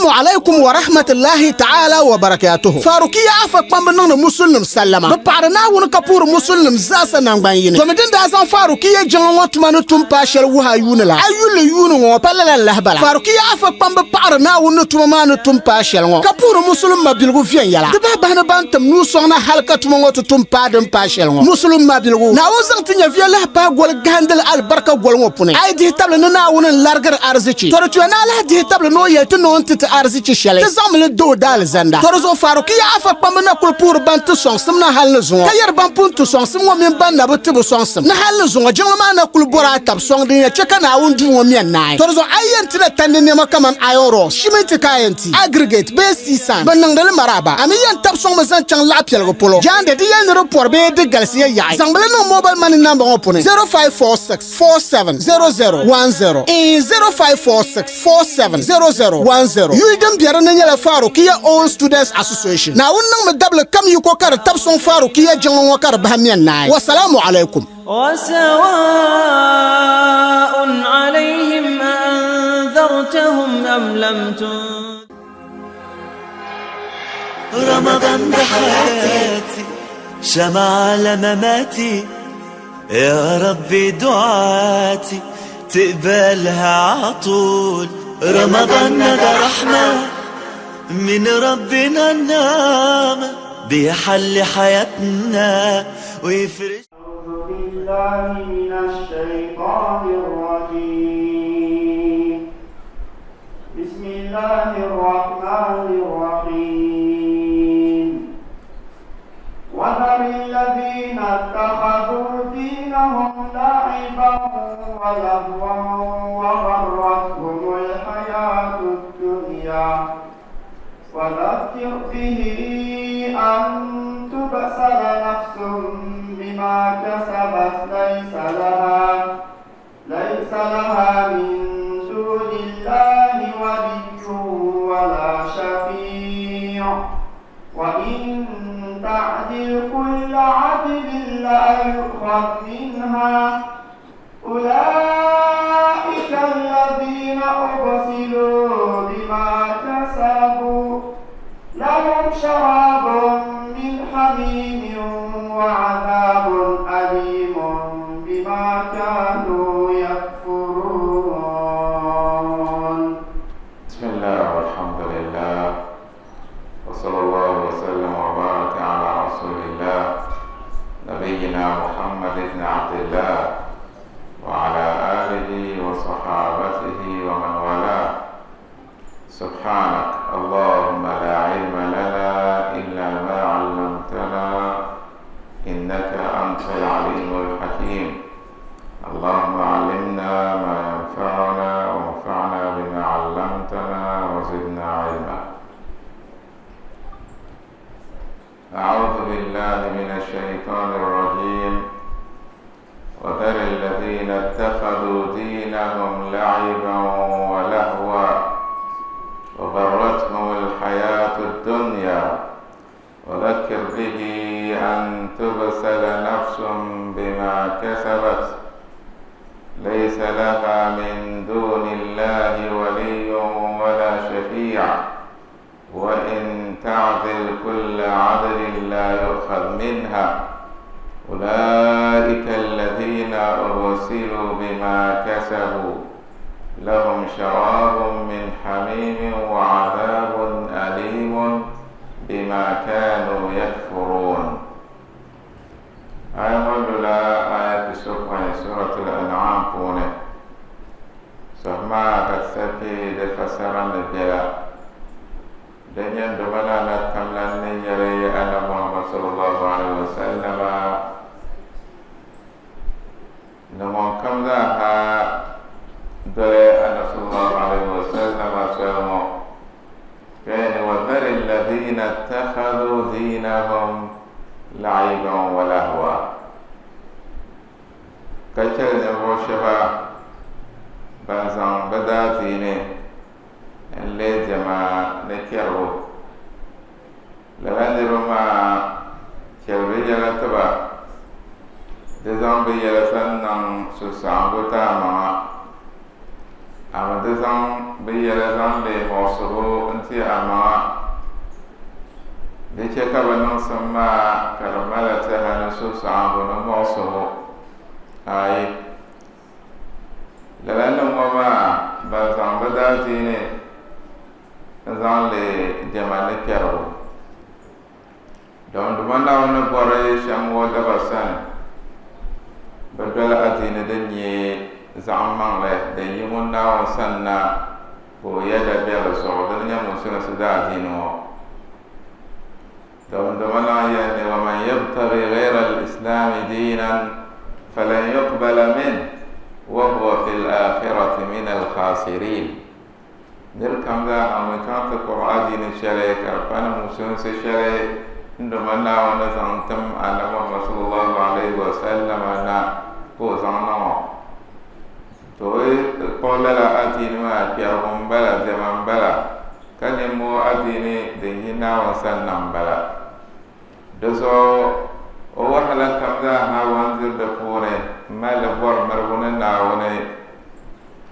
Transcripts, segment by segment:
السلام عليكم ورحمة الله تعالى وبركاته فاروقية أفق بمبنون مسلم سلما ببارنا ونكبور مسلم زاسا نانبانيين ومدن دازان فاروقية جنوان تمانو تنباشل وهايون لا أيول يون وپلل الله بلا فاروقية أفق بمبارنا ونتمانو تنباشل كبور مسلم مبلغو فين يلا دبا بهنا بانتم نوصونا حلقة تمانو تنبادن باشل مسلم مبلغو ناوزن تنيفيا الله باقوال غاندل البركة قوال وپوني أي دي تبل نناون اللارغر أرزيكي تورتوانا الله دي تبل نو يلتنو انت arziki shele tazamle do dal zanda torzo farukiya afa pamna kul pour bantu sonsum na hal zon kayar ban puntu sonsum mo min ban na butu sonsum na hal zon jongma na kul bora tab song din cheka na wundu mo min nai torzo ayenti na tanne ma kaman ayoro shimenti kayenti aggregate be 600 ban nang dal maraba ami yan tab song ma san chang la piel go polo jande di yan report be de galsiya ya zangbele no mobile money number opone 0546470010 0546470010 Yudem biara na nyala Faruqiyya All Students Association. Na wonnang me double kam yu ko kar tab son Faruqiyya jangon wa kar bahamiyan nay. Wassalamu alaikum. وسواء عليهم أنذرتهم أم لم تنذرهم رمضان بحياتي شمع على مماتي يا ربي دعاتي تقبلها عطول رمضان ده رحمة من ربنا النعمة بيحل حياتنا ويفرش أعوذ بالله من الشيطان الرجيم بسم الله الرحمن الرحيم وذر الذين اتخذوا دينهم لعبا ولهوا وغرتهم الحياة الدنيا وذكر به أن تبصر نفس بما كسبت ليس لها من دون الله ولي ولا شفيع وإن تعدل كل عدل لا يؤخذ منها أولئك الذين أبصروا بما كسبوا لهم شراب من حميم وعذاب أليم بما كانوا يكفرون بسم الله والحمد لله وصلى الله وسلم وبارك على رسول الله نبينا محمد بن عبد الله وعلى آله وصحابته ومن والاه سبحانك اللهم لا علم لنا إلا ما علمتنا إنك أنت العليم الحكيم اللهم علمنا ما ينفعنا وانفعنا بما علمتنا وزدنا علما أعوذ بالله من الشيطان الرجيم وذر الذين اتخذوا دينهم لعبا ولهوا وغرتهم الحياة الدنيا وذكر به أن تبصر نفس بما كسبت ليس لها من دون الله ولي ولا شفيع وإن تعدل كل عدل لا يؤخذ منها أولئك الذين أبصروا بما كسبوا لهم شراب من حميم وعذاب أليم بما كانوا يكفرون آية الله آية سورة الأنعام كونه سهما تسفي لفسرا لبلا دنيا دمنا نتكمل نيري أنا محمد صلى الله عليه وسلم نمون كم ذاها دلي أنا صلى الله عليه وسلم سلمه كان وذر الذين اتخذوا دينهم لعبا ولهوا كتر نبوشبا بازان بداتيني اللي جماعة نكروا لغندر ما كربية لتبا de zãng bɩ yɛla sẽn niŋ sũ-sãamgo taamã a de zãng bɩ yɛla zãng le mogsgo n tɩ a maŋa de kɛ ka ba niŋ sẽn maa ka di mala tɛsa ne sũ-sãamgo ne mogsgo aye la la niŋ ŋɔ maa ban zãng bɩ daa dĩine n zãng le dɛma ne kɛrgo dõndumã naoog ne bɔre shɛm wa daba sani bɩ dɔla a dĩine din nyɛ zãgem maŋlɛ din yi ŋun naoog sãn na fo yɛla bɛg zɔg dɩd nyɛ mʋsʋlsɩ daa dĩine wã dõndumã naoog yɛlne wa man yabtagi gayra alislami diinan falan yuqbala min wa huwa fi lakhirati min alkhasirin ned kam daa ãmb kãng tɩ kɔg a dĩine shɛle ka d pa ne mʋsʋlsɩ shɛle ndoma naoog ne zãng tɩm annabi Muhammad sallallahu alayhi wa sallam na ko zãng naoog tɩ pɔg lala a dĩine maa kpɛrg n bala zɛma n bala ka nemo a dĩine din yi naoog sãn na n bala dosɔ o wasla kam zaaha wan zirdi puuni n malli bɔr mirgu ne naawuni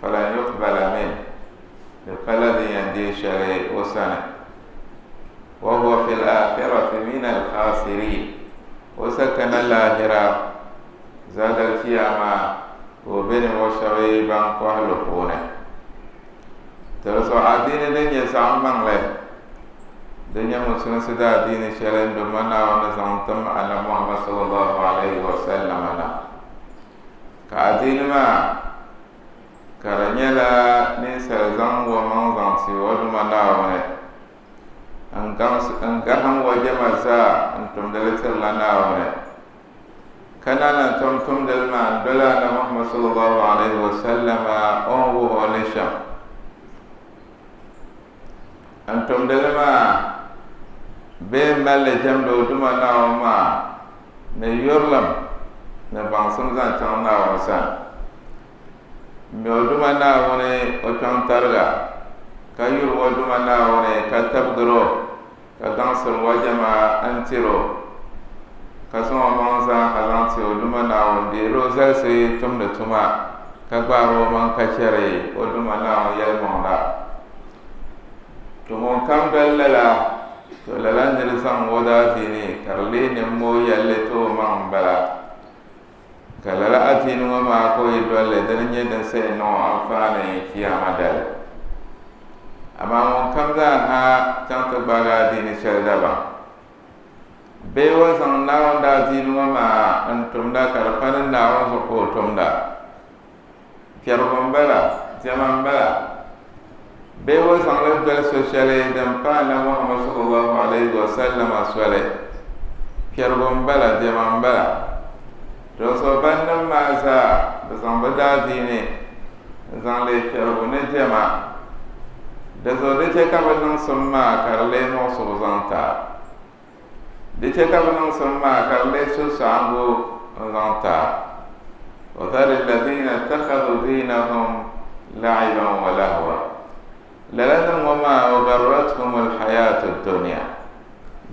falan yuqbala min di pa la din yɛn dee shɛli o sani وهو في الآخرة من الخاسرين وسكن اللاهرة زاد القيامة وبين وشوي بان قهلفونه ترسو عدين دنيا سامن له دنيا مسلم سدا دين شلن دمنا ونزمتم على محمد صلى الله عليه وسلم كعدين ما كرنيلا نسل زن ومن زنسي ودمنا ونه an gahan waje masa an tumdalatar lanawa kanana tumdal ma dola na Muhammad sallallahu alaihi wasallam on wo holisha an tumdal ma be malle jamdo duma nawa ma ne yorlam na bansum zan tan nawa sa me duma nawa ne o tan targa kayur waduma naone ka tabdro ka dansir wajama antiro ka soma manza hazanti waduma naone rozal se tumda tuma ka gbaro man ka chere waduma naone yalmonda tumon kam dallala to lalandir san wada dini karle ne mo yalle to man bala kalala atinu ma ko yidolle dan nyeden se no afane kiyama dal amma mun kam za ha can ta baga dini shar daba bai wasan nawon da dini ma an tumda karfanin nawon su ko tumda kyarbon bala jaman bala bai wasan lafiyar soshale don fa na Muhammad sallallahu alaihi wasallam a swale kyarbon bala jaman bala don so bannin ma za da zan bada dini zan lai kyarbon na jama da zo da ce ka ban summa karle no so zanta da ce ka ban summa karle su sango zanta wa tara alladhina takhadhu dinahum la'iban wa lahwa lalan wa ma gharratuhum alhayat ad-dunya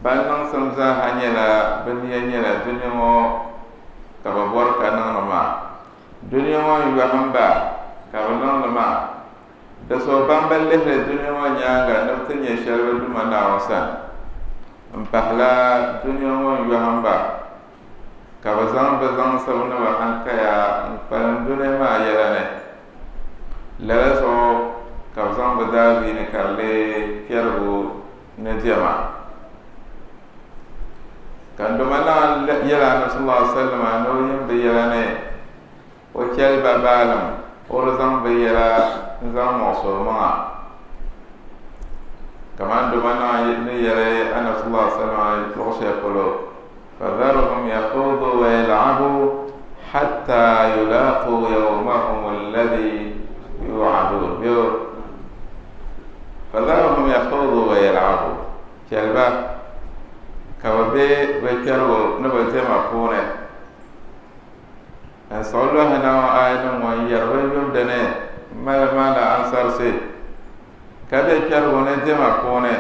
ban nan samza hanyala banyanyala dunya mo ka babor kana ma dunya mo yuba hamba ka ban ma da so bambal lehre dunya wa nyanga naftin ya sharba duma na wasan ampahla dunya wa yuhamba ka bazan sabuna wa hankaya pan dunya ma yalane la so ka bazan badawi ne karle kierbu ne jama kan duma na yala sallallahu alaihi wasallam no yimbe yalane o kel babalam o zan bayira zan moso ma kaman do mana ni yare ana sallallahu alaihi wasallam loshe polo fadharhum yaqudu wa yal'abu hatta yulaqu yawmahum alladhi yu'adun fadharhum yaqudu wa yal'abu kelba kawabe be kerwo no be tema pone an sallallahu alaihi wa yarwa yumdane mala ansar se kada kyarwo ne jema kone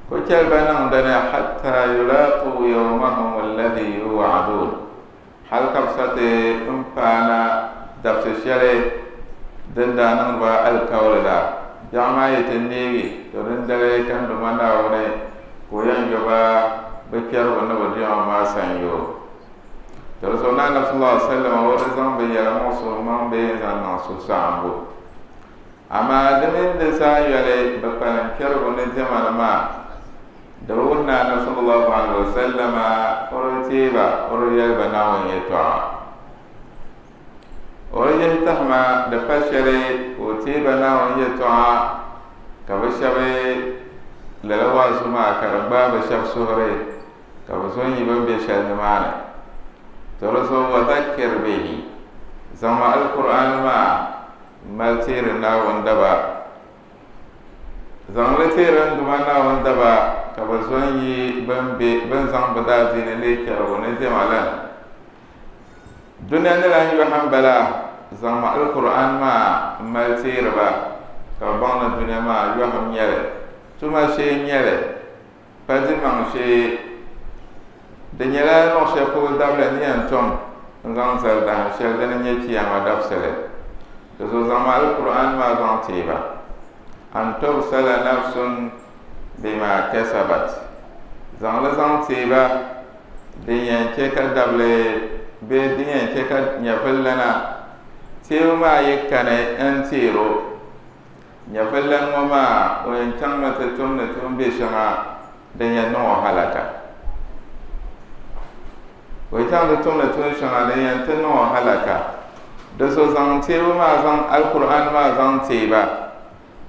ko kyalba nan dana hatta yulaqu yawmahum alladhi yu'adun hal kabsate umpana dabse shele danda nan ba alkawla jama yetendegi to dindale kan do manda wone ko yan joba be kyar wona wodi ma sanyo to rasulullah sallallahu alaihi wasallam wa razam be yara musulman be zanna su sambu ama demen de sa yale be kan kyar wona jamana ma da wonna sallallahu alaihi wasallam ortiba oriyal banawan yeto oriyal tahma da fashare ortiba nawan yeto ka bashabe lalawa suma karba bashab suhre ka basoni bambe shalmana to rasul wa dhakkir bihi zama alquran ma maltir na wanda ba zan latiran dumana wanda ba ka basoni bambe ban zan badati ne leke wona jamalan dunya ne lan yo hambala zama alquran ma maltir ba ka bana dunya ma yo ham yele tuma she nyele padi man she de nyela no she ko dabla ni antom ngan sal da she de ne ci ama dabsele to so zama alquran ma zan tiba an tubsala nafsun bima kasabat zan la zan tiba de yanke ka dable be de yanke ka nyafallana tiuma yekane antiro nyafallan wama wen chamma ta tumne tumbe shama da ya no halaka wen chamma tumne tumbe shama da ya ta no halaka da so zan tewu ma zan alquran ma zan teba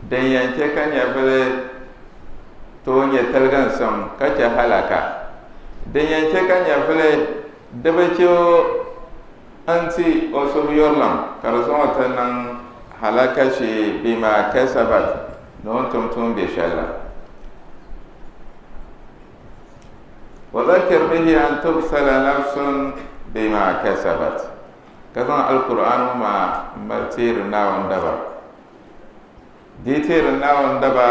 da ya ke kan ya bale to ya talgan sam ka ta halaka da ya ke kan ya bale da ba ce anti oso yorlam karaso ta nan halaka shi bima kasabat non tum be shalla wa dhakir bihi an tubsala nafsun bima kasabat kazan alquran ma maltir na wanda ba ditir na wanda ba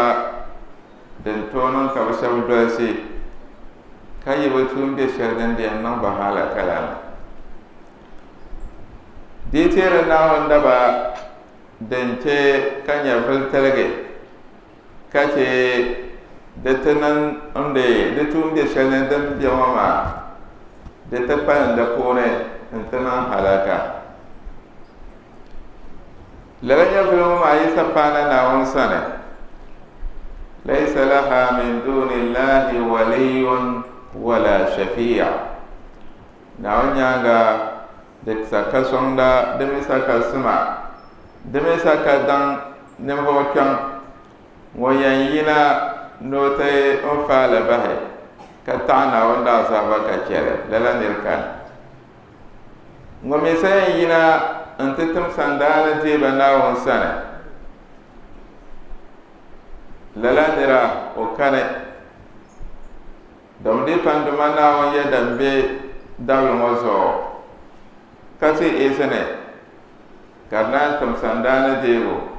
den tonon ka wasab dosi kayi watum be shaldan de nan ba halaka la ditir na wanda ba dence kanya filterge kace detanan onde detumbe shalen dan jawama detapan da kone entana halaka lalanya filmu ma yisa pana na wansana laysa laha min dunillahi waliyun wala shafi'a na wanyanga de sakasonda de misakasuma deme saka dan nembo kyan wayan yina note on fala bahe ka ta'na wanda saba ka kere lala nirkan ngome sai yina antetum sandala je bana won sana lala nira o kane dom de pandumana won ya dambe dawl mozo kasi esene karna tum sandana dewo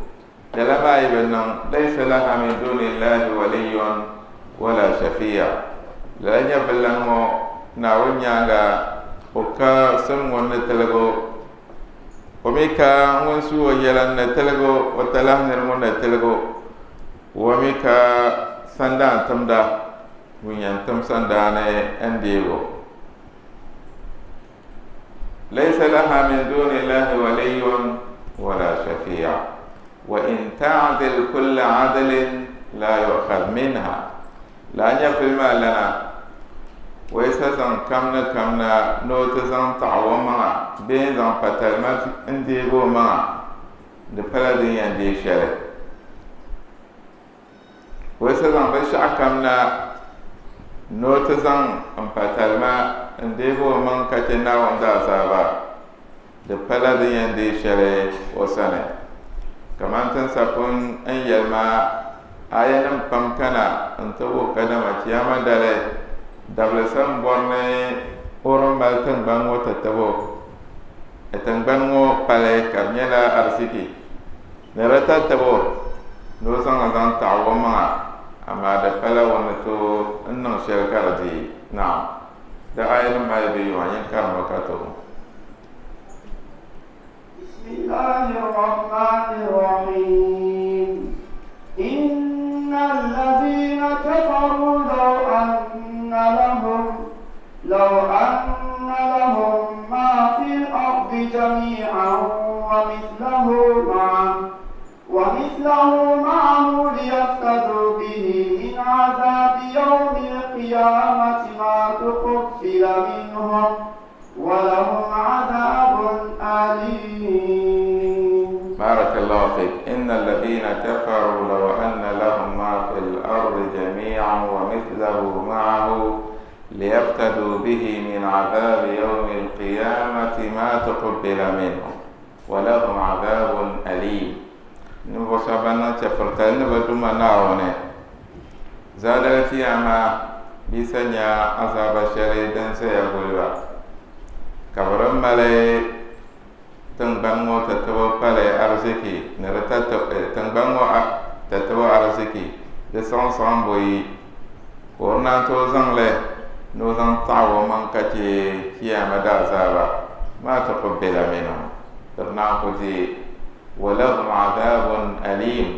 dalaba ibnan laysa laha min dunillahi waliyyun wala shafi'a la yafallango na wonyanga oka samwon na talago omika wonsu yelan na talago watalah nirmon na talago wamika sandan tamda wunyan tum sandana andewo ليس لها من دون الله ولي ولا شفيع وإن تعدل كل عدل لا يؤخذ منها لا يفعل ما لنا ويسزن كمنا نوتزن تعوما بيزن فتلمت انديغو ما دفلدين يندي شرك ويسزن بشع كمنا نوتزن فتلما ndego man kace na wanda saba da faladin yanda share wasane kamantan sapun an yalma ayanan pamkana antabo kadama kiyama dale dablesan borne oron baltan bango tatabo etan bango pale kamyala arsiki nerata tabo no san azan ta'awama amma da fala wannan to annan shirkar ji na'am da ayin mai bi wani karma ka to بسم الله الرحمن الرحيم إن الذين كفروا لو أن لهم ما في الأرض جميعا ومثله معه ليفتدوا به من عذاب يوم القيامة ما تقبل منهم ولهم عذاب أليم. بارك الله فيك. إن الذين كفروا لو أن لهم ما في الأرض جميعا ومثله معه ليفتدوا به من عذاب يوم القيامة ما تقبل منهم ولهم عذاب أليم. نبصبنا تفرتن بدما ناونه زادتي أما بسنيا عذاب شريدا سيقولوا كبرم ملي تنبنغو تتوى فلي أرزكي تنبنغو تتوى أرزكي لسان صنبوي ورنا توزن له نوزن طعو من كتي كيام دازابا ما تقبل منهم ترناقضي ولهم عذاب أليم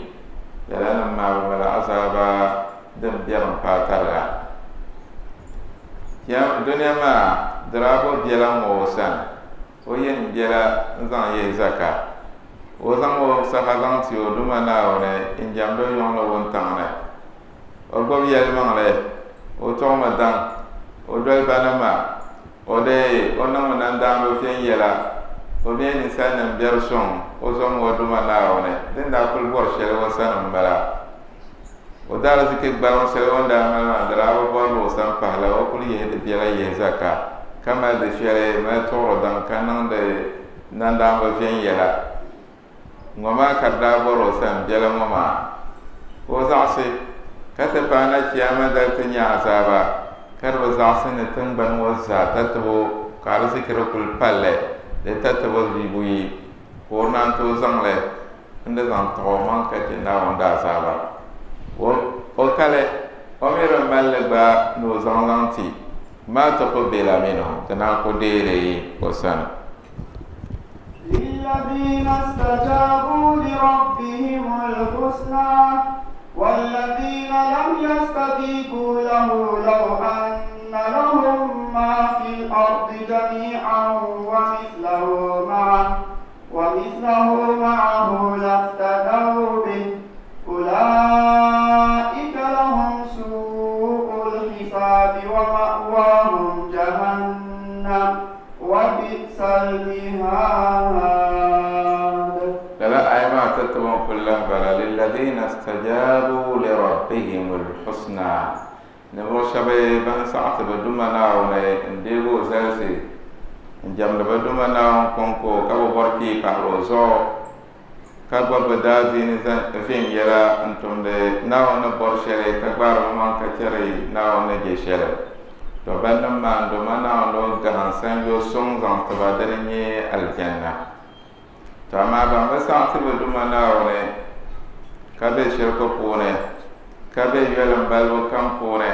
لما بملا عذابا دم بيرم فاترها يا الدنيا ما درابو بيلم ووسان وين بيلا نزان يزكا وزن وسخزان تيو دمنا ونه إن جامدو يونغ ونتانا وقو بيلمان له وطوم دان ودوي بانما ودي ونم نندام فين يلا وبين إنسان بيرسون وزم ودمنا ونه دين دا كل بورشل وسان مبلا ودار ذكر بارون سلون دا مالا درابو بارو وسان فهلا وكل يهد بيلا يزكا كما دشيري ما توردان كانان دي نندام فين يلا وما كدا بارو وسان بيلا وما وزعسي كتبانا كياما دلتنيا عذابا كرب زعسن تنبن وزا تتبو كارسي كركل پلے لتتبو زيبوي ورنان تو زنگلے اند زن تومان كتي ناون دا عذابا وكالي امير ملبا نو زنغانتي ما تقبل منهم تناقو ديري وسن للذين استجابوا لربهم الحسنى والذين لم يستجيبوا له لو أن لهم ما في الأرض جميعا ومثله معه لافتدوا به أولئك لهم سوء الحساب ومأواهم جهنم وبئس المهاد. لا أيما تتبعون كلها بلا للذين استجابوا لربهم الحسنى نبو شبه بان ساعت بدمنا ونديغو زلسي جمل بدمنا ونكونكو كابو بركي كاروزو كابو بدازي نزان فين يلا انتم دي ناو نبورشري كبار ومان كتري ناو نجيشري تو بنما اندومنا ونو غانسان يو سونزان تبادرني الجنة تما بamba saati be dumana wone kabe shirko pone kabe yelam balbo kam pone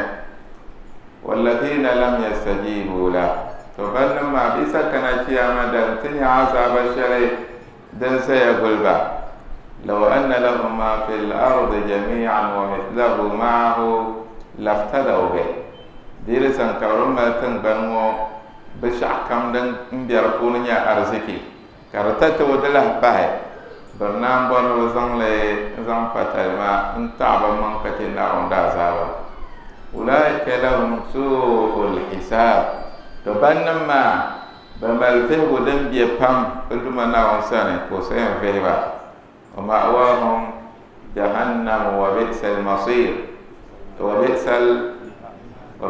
walladheena lam yastajibu la to banma bisa kana kiyama dan tinya azaba shari dan saya gulba law anna lahum ma fil ardi jami'an wa mithluhu ma'ahu laftadaw bi dirisan kawruma tan banmo be shakam dan mbiyar punya arziki karata to wadala bae barnam bon rozang le zang patalma ntaba man katina onda zawa ulaika lahum su'ul hisab to banma bamal fehu dem bi pam duma na on sane ko sen feba wa ma'wahum jahannam wa bi'sal masir wa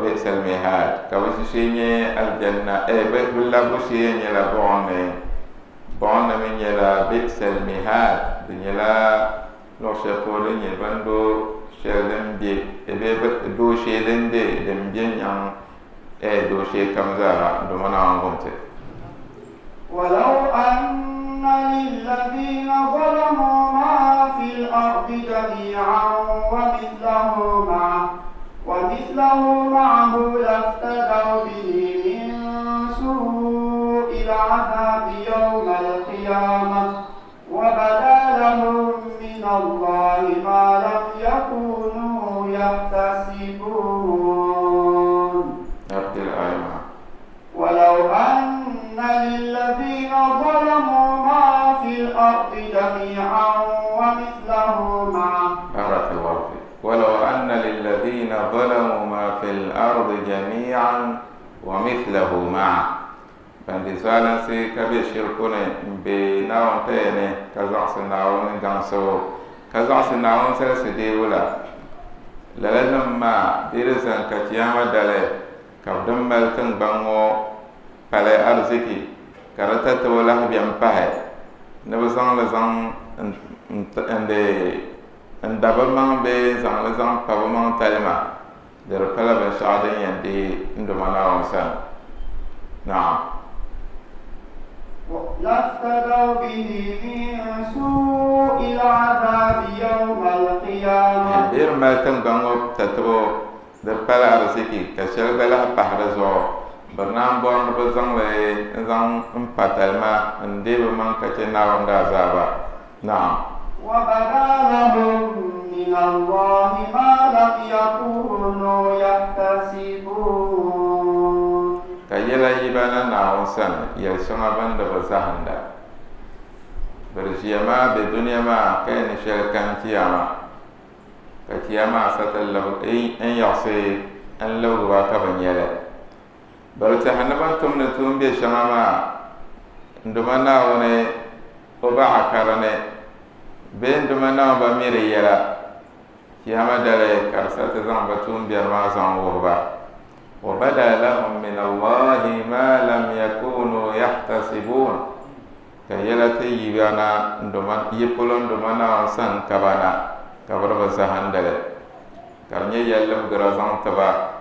bi'sal mihad kawashiye aljanna be bulla bushiye la bonne بون من يلا بئس المهاد يلا لو شكول يبندو شلن بي دو شيلن دي دم بيان دو شي كمزا دومنا انغمت ولو أن للذين ظلموا ما في الأرض جميعا ومثله معه لافتدوا به من سوء العذاب يوم القيامة الله ما لم يكونوا يحتسبون ولو أن للذين ظلموا ما في الأرض جميعا ومثله معه بارك الله فيك ولو أن للذين ظلموا ما في الأرض جميعا ومثله معه بندسانا سي كبي شركونه بناون تيني كزعس ناون غانسو كزعس ناون سيدي ولا لما ديرسان كتياما داله كبدم ملتن بانغو pale arziki karata to la biam pahe ne bazan la zan ande ndaba man be zan la zan pa man talma der pala ba shaaden yandi ndo mana wansan na'am لافتدوا به من سوء العذاب يوم القيامة دير ما كان بانغو تتو der pala arziki ka shelga la pahrazo Bernam bon bezang le zang empatalma ndebe man kace nawanga azaba na'am wa badalahum min Allah ma lam yakunu yahtasibun kayela yibana nawon san ya shama banda bazahanda barjiyama be dunya ma kayne shirkan kiyama ka kiyama satallahu en yasi an lawu ba ka banyele barata hanaban tumne tumbe shamama ndumana wone oba akarane be ndumana ba mire yala kiyama dale karsata zan batum bi ma zan woba wa bada lahum min Allah ma lam yakunu yahtasibun kayala tayibana nduman yepolon ndumana san kabana kabarba zahandale karnye yallam garazan taba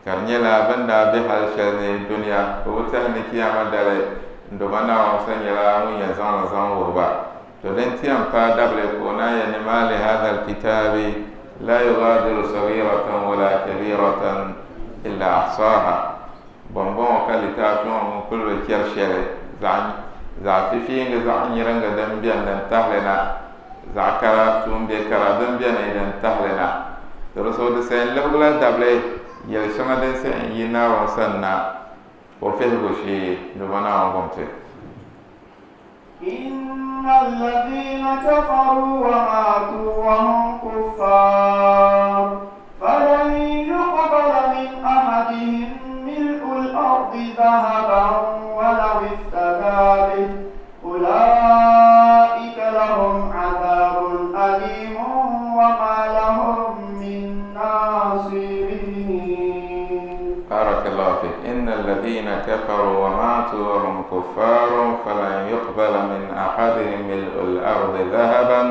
karnyela banda be hal shalne dunya o tani kiyama dale ndo bana o sanyela mu ya zan woba to den tiam pa dable ko na ya ni mali hadha alkitabi la yughadiru saghiratan wala kabiratan illa ahsaha bonbon kalita fon kullu kiershele za fi finga za nyiranga dan bian dan tahlena za kara tumbe kara dan bian dan tahlena to so de sen lugla dable yel sama den se yina wa sanna o fehgo shi no bana on gomte innal ladina kafaru wa matu wa hum kuffar falan yuqbala min ahadihim mil'ul ardi dhahaban wa law iftada bih ulaika lahum adhabun alimun wa ma lahum min nasirin. بارك الله فيك إن الذين كفروا وماتوا وهم كفار فلن يقبل من أحدهم ملء الأرض ذهبا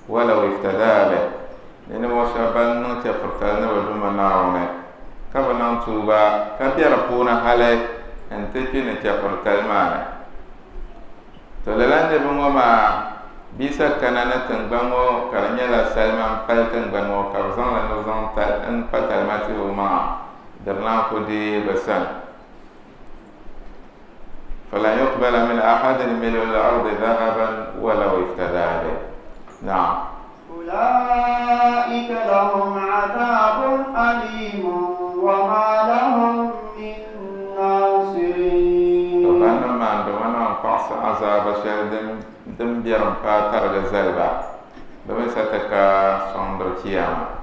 ولو افتدى به لأن وشابن تفرتنا ودمنا ونه كبنا توبا كبيربونا حالي أن تكين تفرتنا تولان بموما bisa kanana tengbango karanyala salman pal tengbango karzan la nozan tal an patalmati huma درنا كودي بسان فلا يقبل من أحد من الأرض ذهبا ولو افتدى به نعم أولئك لهم عذاب أليم وما لهم من ناصرين وكان ما عندما نقص عذاب شديد دم بيرم فاتر جزلبا بمساتك صندر كياما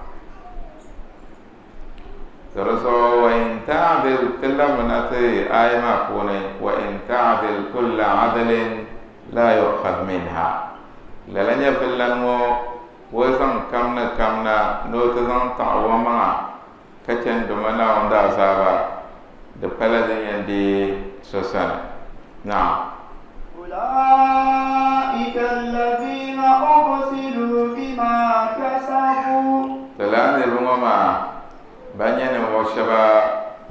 درسوا وإن تعدل كل مناتي آية ما كوني وإن تعدل كل عدل لا يؤخذ منها للن يفلنمو وزن كمنا نوتزن تعوما كتن دمنا وندا سابا دبلدن يندي سوسن نعم أولئك الذين أبسلوا بما كسبوا تلان يبنغما banyane washaba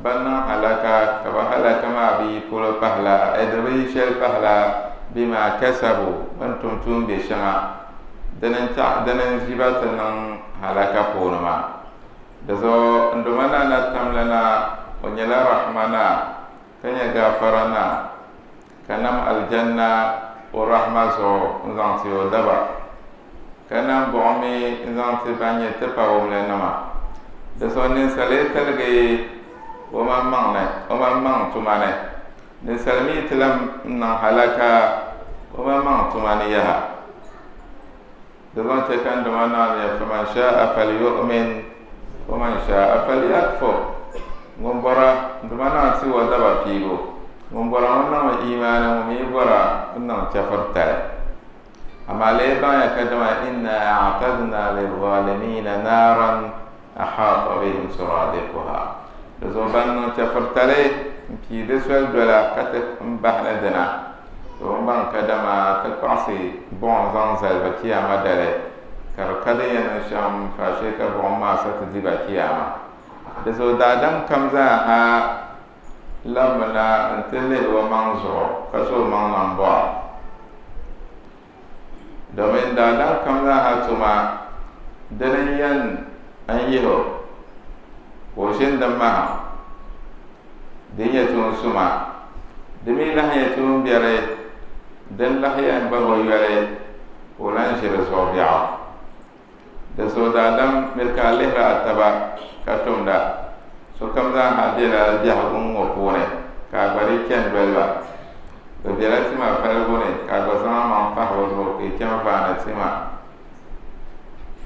banna halaka kaba halaka ma bi kulo pahla edri shel pahla bima kasabu bantum tum be shama danan jibatan nan halaka ponuma dazo ndumana na tamlana onyala rahmana kanya gafarana kanam aljanna wa rahmazo nzanti o daba kana bomi zan se banye te pa o le nama de so ni sale telge o ma mang tumane ni salmi tilam na halaka o ma mang tumane ya de zan te kan do mana ya faman sha'a falyu'min wa man sha'a falyakfur ngombara do mana si wa daba pigo ngombara wonna imana mi bora wonna chafarta amale ba ya kadama inna a'tadna lil zalimin naran ahata bihim suradiquha do ban chafartale ki deswel dola kata bahna dana do ban kadama ta qasi bon zan zal bakiyama dale kar kadaya sham fa sheka bon ma sa tiba kiyama do dadam kamza ha lamna antele wa manzo kaso man namba domin dadam kamza ha tuma darayan anyiho ko shin damma dinya tun suma dimi lahya tun biare dan lahya ba ho yare ulan shir sobiya da so dadam milka lihra taba katumda so kamza hadira jahun ngopone ka bari ken belba do biara tima falgone ka go sama man fahwo do ke tima fana tima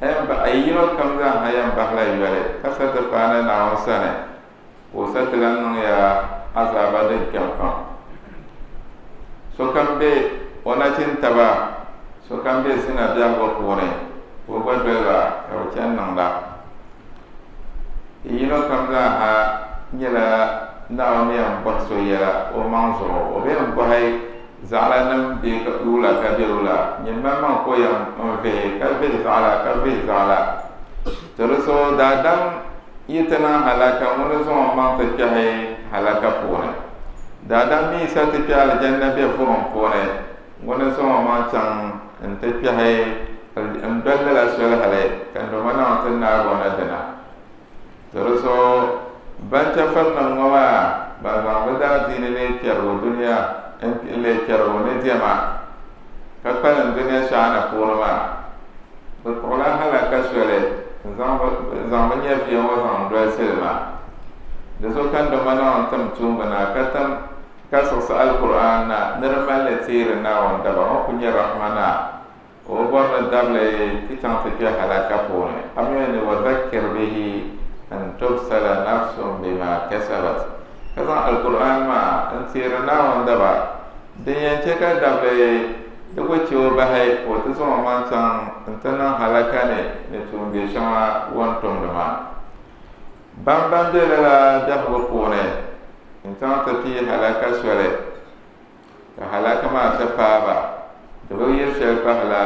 ba ayiro kamza hayam bahla yare kasata fana na wasane o satlan ya azaba de kampa so kambe onatin taba so kambe sina jago kone o badela ka chen nangda yino kamza ha nyela naomi am baso yela o manzo o be am bahay zala nam be ka lula ka be lula nyemma man ko yam on be ka be zala so dadam yitana halaka mun so man ta jahay halaka pone dadam mi sa ta jala janna be furon pone mun so man chan en ta jahay am dalala sala hale kan do mana on na wona dana so banta fanna ngwa ba bada dinene tiaro dunya en le tiaro ne tiama ka panan dunya shana porma ba kola hala ka swele zambanya fi wa zan do selma de so kan do mana on tam tumba na katam ka so alquran na normal tir na on da ba ko nya rahmana o borna dable kitan te hala ka porne amene wa dhakkir bihi أن تبصر نفس بما كسبت كذا القرآن ما انسيرنا وندبا دنيا تكا دبل دوتشو بهاي وتسمع ما سان انتنا هلاكاني نتون بيشما وانتم دما بام بام دلا دهو كونه انتنا تتي هلاكا سوله هلاكا ما سفابا دلو يرشل بهلا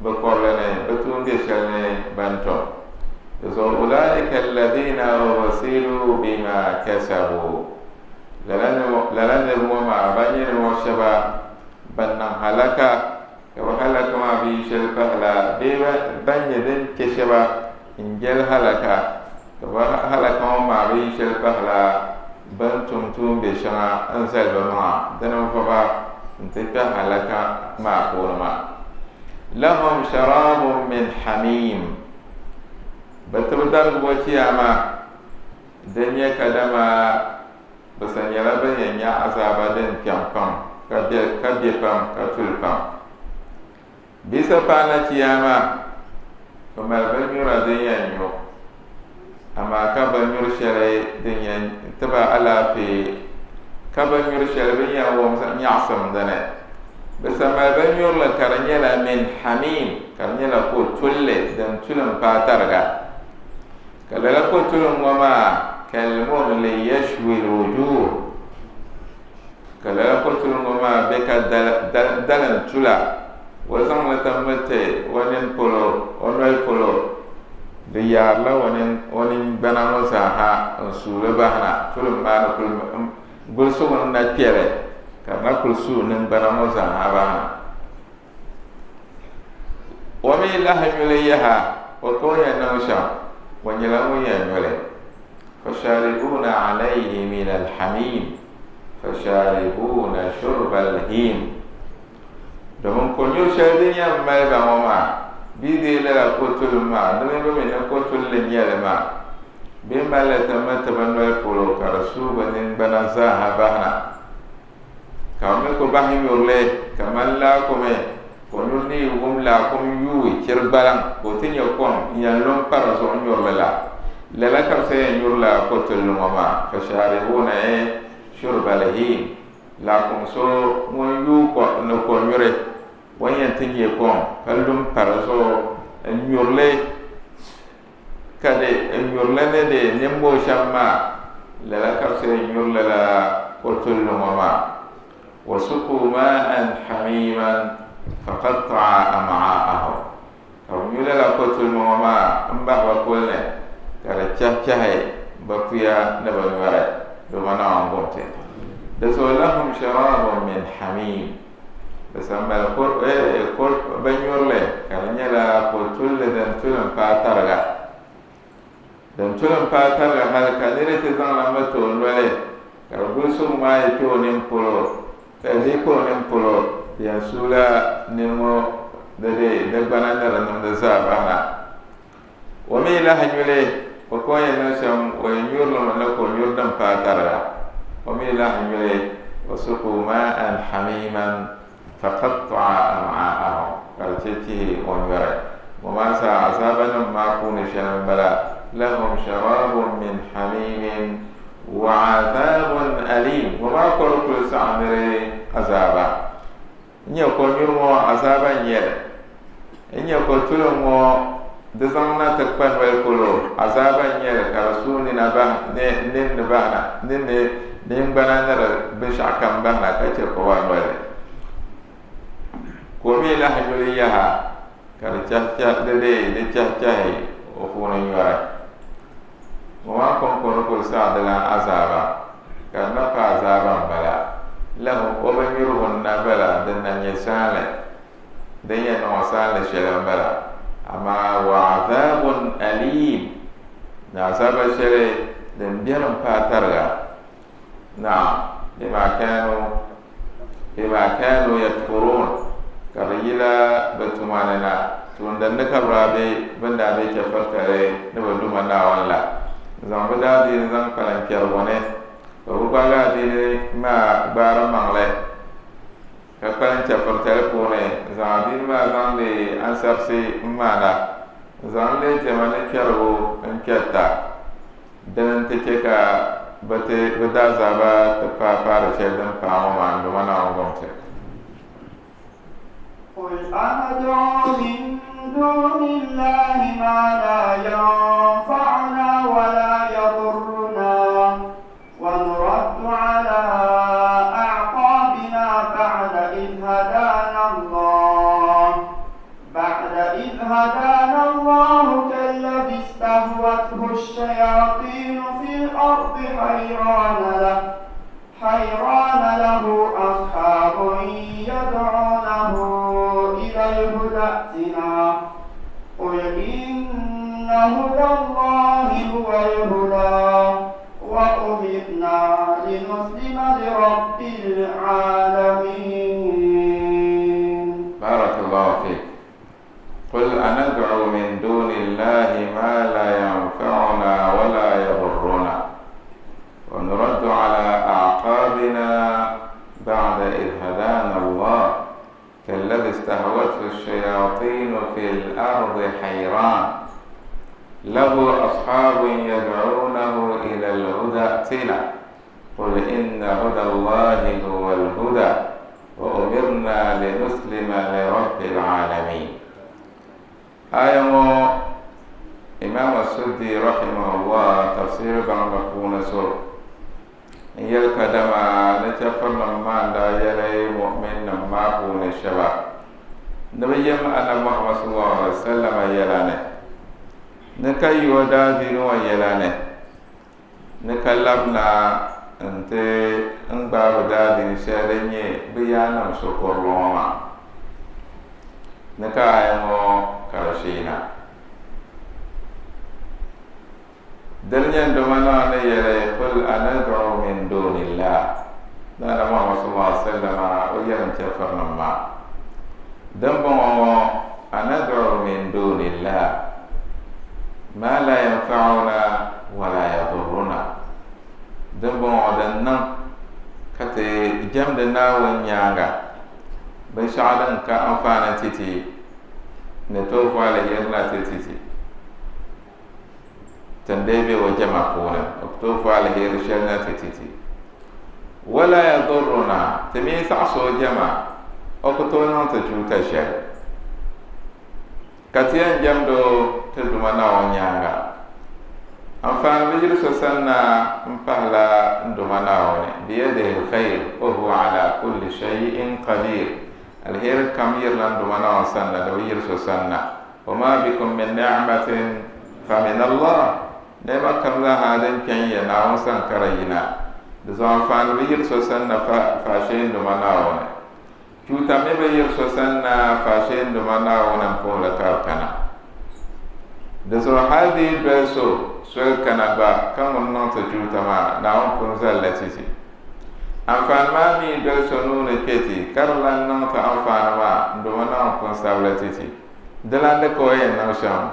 بقولنا بتون بيشلني بانتو أولئك الذين وسيلوا بما كسبوا للن الموما بني الموشبا بنا هلكا وهلك ما بيشل فهلا بني ذن كشبا إنجل هلكا وهلك ما بيشل فهلا بنتم توم بشنا أنزل بما دنم فبا انتبه هلكا ما قولما لهم شراب من حميم batubdar waciyama danya kadama basanyala banya azaba den kyampam kabiyapam katulpam bisa pana ciyama kamal banyura danya nyo ama ka banyur shari danya taba ala fi ka banyur shari banya wam nyasam dane bisa mal banyur la karanyala min hamim karanyala ko tulle dan tulan patarga كلا قتل وما كالمغل يشوي الوجوه كلا قتل وما بك دلن تلا وزن لتمتي ونن بلو ونوي بلو ديارلا ونن بنامو ساها سولة بحنا تلو ما نقول بلسو ونن نتيري كما كل سو نن بنامو ساها بحنا ومي لهم يليها وكوية نوشا ونيلامو ينولي فشاربون عليه من الحميم فشاربون شرب الهيم domin kunyo shardin yan mai ba mama bidi la kotul ma dame be me kotul le nyele ma be mala tamata banwal polo ka rasuba nin bana zahabana kawme ko bahim yorle kamalla ko me ko nuni wumla ko yuwi cirbalan ko tinyo kon yallon paraso yorla la ka se yorla kotul mama fasharibuna shurbalahi la ko so mo yu ko no ko yore wayan tinye ko kallum paraso yorle kade yorle ne de nyembo shamma la ka se yorla la kotul mama وسقوا ماء حميما فقطع أمعاءهم فميلا لقوت الماما أمبه وقلنا كلا تشاه بقيا نبل ورد بمنا عمبوتين دسوا لهم شراب من حميم بس أما القول بنيور له كلا نلا قوتل دنتلم فاترغا دنتلم فاترغا هل كنيرة تزان لما تقول له كلا بسوا ما يتو نمبولو kadi ko nem polo ya sula nimo de banana ranam da zabana wa mi la hanyule ko ko ya na sham o nyurlo man ko nyurdam patara wa mi la hanyule wa suqu ma'an hamiman faqatta'a am'a'ahum kaltiti on wara wa ma sa azaban ma kun shan bala lahum sharabun min hamimin وعذاب أليم وما كل سامر عذابا إن يكون يرمو عذابا يد إن يكون تلمو دزمنا تكبر ويقولوا عذابا يد كرسول نبه نبهنا نبهنا نرى بشعكم بهنا كتبوان ويد كومي لا حجوليها كرتشاه لدي لتشاه وفون يوري وما كون كل سعدنا عذابا كان نقع عذابا بلا لهم أبنيرهم نبلا دنا يسالة دنا نوصال شلم بلا أما وعذاب أليم عذاب شلم دم جرم فاترغا نعم بما كانوا يكفرون كريلا بتماننا تندن كبرابي بندابي كفرتري نبدومنا والله zamba da di zan kalan kyarbone to ba ga di ma bara mangle ka kalan chapar telefone zabi ma zan le ansarsi mana zan le jamane kyarbo an kyatta dan take ka bate bada zaba ta fara shedan fama man do mana gonte قل أندعو من دون الله ما لا ينفعنا ولا يضرنا ونرد على أعقابنا بعد إذ هدانا الله كالذي استهوته الشياطين في الأرض حيران له أصحاب يدعونه إلى الهدى ائتنا قل إن هدى الله هو الهدى وأمرنا لنسلم لرب العالمين بارك الله فيك قل أندعو من دون الله ما لا ينفعنا ولا يضرنا ونرد على أعقابنا بعد إذ هدانا الله كالذي استهوته الشياطين في الأرض حيران له أصحاب يدعونه إلى الهدى ائتنا قل إن هدى الله هو الهدى وأمرنا لنسلم لرب العالمين آية إمام السدي رحمه الله تفسير بمكون سور يلكدما نتفرنا ما لا يلي مؤمن ما كون الشباب نبي أن محمد صلى الله عليه وسلم يلانه نكاي ودا دينو يلانه نكلمنا أنت أنباب دا دين شارني بيانا شكر لوما نكاي مو كرشينا دلنيا دمانا نيري قل أندعو من دون الله نانا محمد صلى الله عليه وسلم ويلن تفرنا ما دمبو أندعو من ما لا ينفعنا ولا يضرنا دبون عدنا كتي جمدنا ونياغا بشعدن كأنفانا تيتي نتوفى على يرنا تيتي تندبي وجمع كونا اكتوفى على يرشلنا تيتي ولا يضرنا تميس عصو جمع اكتونا تجوتا شر كتيان جمدو تدمنا ونياغا أنفان بجل سسنا مفهلا ندمنا وني بيده الخير وهو على كل شيء قدير الهير كمير لندمنا وسنا دوير سسنا وما بكم من نعمة فمن الله نعمة كم لها دين كن يناون سنكرينا دزو أنفان بجل سسنا فاشين دمنا وني كوتا مبير سسنا فاشين دمنا وني مقول كالكنا دزو هذه بسو سوال كنبا كم الناس جوتما ناون كنزل لتيتي أنفان ما مي بسنون كتي كرلا ناس أنفان ما دوما كنزل لتيتي دلان دكوي نوشام